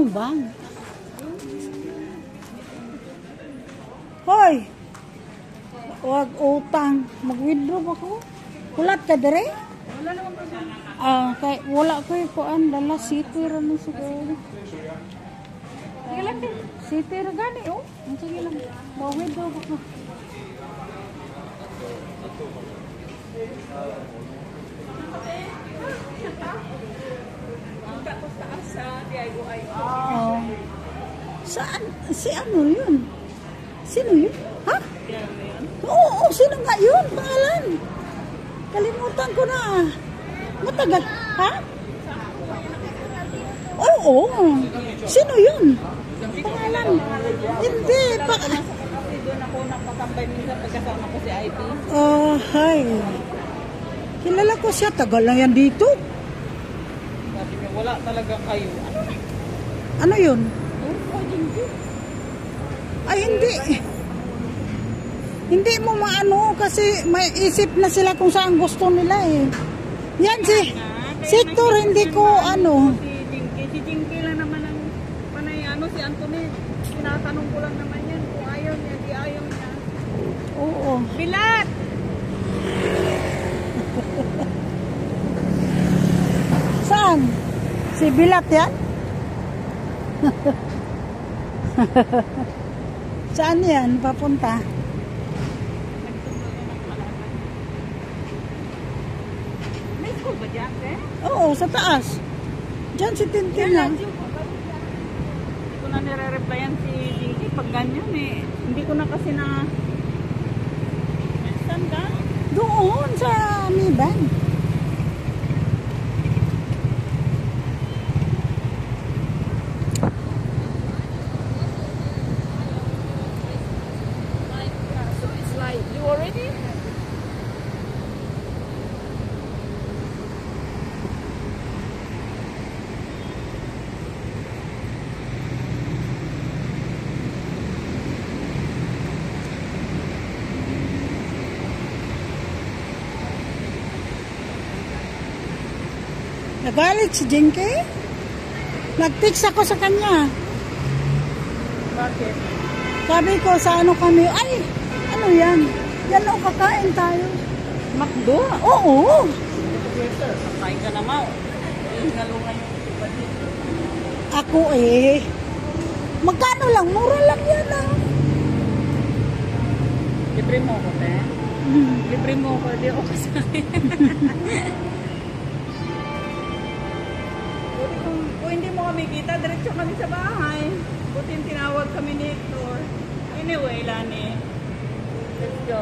imong bag. Hoy! Huwag utang. Mag-withdraw ako. Kulat ka dire? Wala naman pa siya. Wala ko yung kuan. Dala city ra na siguro. Sige lang din. City ra gani, oh. Sige lang. Mag-withdraw ako. Tapos taas sa DIY. Oh. Saan? Si ano yun? Sino yun? Ha? Oo, sino nga yun? Pangalan? Kalimutan ko na. Matagal. Ha? Oo. Sino yun? Pangalan? Hindi. Kasi doon ako napakambay minsan pagkasama ko si IT. Oh, hi. Kilala ko siya. Tagal na yan dito. Sabi niya, wala talaga kayo. Ano yun? Ay, hindi. Hindi mo maano kasi may isip na sila kung saan gusto nila eh. Yan si Sector, hindi ko ano. Si Jinky lang naman ang panay si Antoinette. Tinatanong ko lang naman yan kung ayaw niya, di ayaw niya. Oo. Bilat! Saan? Si Bilat yan? Saan yan? Papunta? May school ba dyan, eh? Oo, sa taas. Diyan si Tintin na. Hindi ko na nire-replyan si Jinky pag ganyan eh. Hindi ko na kasi na... Saan ka? Doon sa Miban. So it's like, you already? Nagalit si Jinky? Nag-text ako sa kanya. Bakit? Sabi ko sa ano kami, ay, ano yan? Yan o, kakain tayo. Makdo? Oo. Kain ka naman. Nalungan yung iba dito. Ako eh. Magkano lang? Mura lang yan ah. Libre mo ko, te. Libre mo ko, di ako kasali. Kung hindi mo kami kita, diretso kami sa bahay. Buti yung tinawag kami ni Hector. Anyway, Lani. Let's go.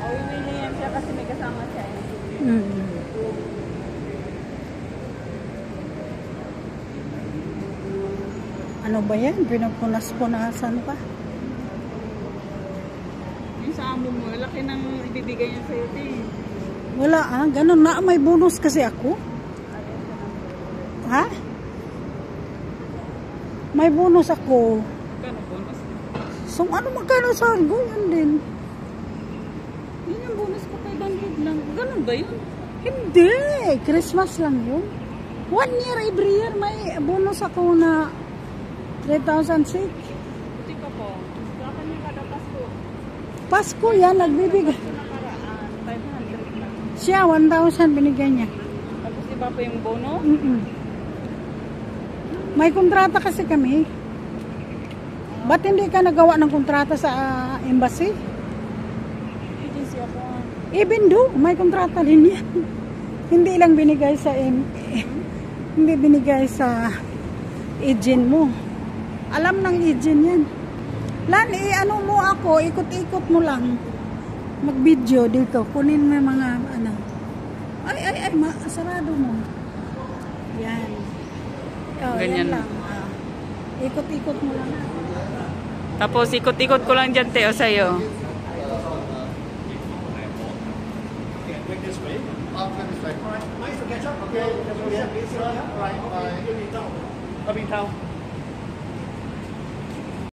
Uwi na yan siya kasi may kasama siya. Ano ba yan? Pinupunas-punasan pa. Yung sa amo mo, laki ng ibibigay niya sa'yo, te. Wala ah, ganun na. May bonus kasi ako. Ha? May bonus ako. Kano bonus? So ano magkano sa algo? Yan din. Yun yung bonus ko, 500 lang. Ganun ba yun? Hindi. Christmas lang yun. 1 year, every year may bonus ako na 3,006. Buti ka po. Kaya niya kada Pasko. Pasko yan, nagbibigay. Ito nakaraan, 500 lang. Siya, 1,000 binigay niya. Tapos iba pa yung bonus? May kontrata kasi kami. Ba't hindi ka nagawa ng kontrata sa embassy? Agency ako. Even though, may kontrata din yan. Hindi lang binigay sa hindi binigay sa agent mo. Alam ng agent yan. Lan, ano mo ako, ikot-ikot mo lang. Mag-video dito. Kunin mo yung mga, ano. Ay, sarado mo. Yan. Oh, Ganyan. yan lang. Ikot-ikot mo lang. Tapos ikot-ikot ko lang dyan, Teo, sa'yo. Right, bye.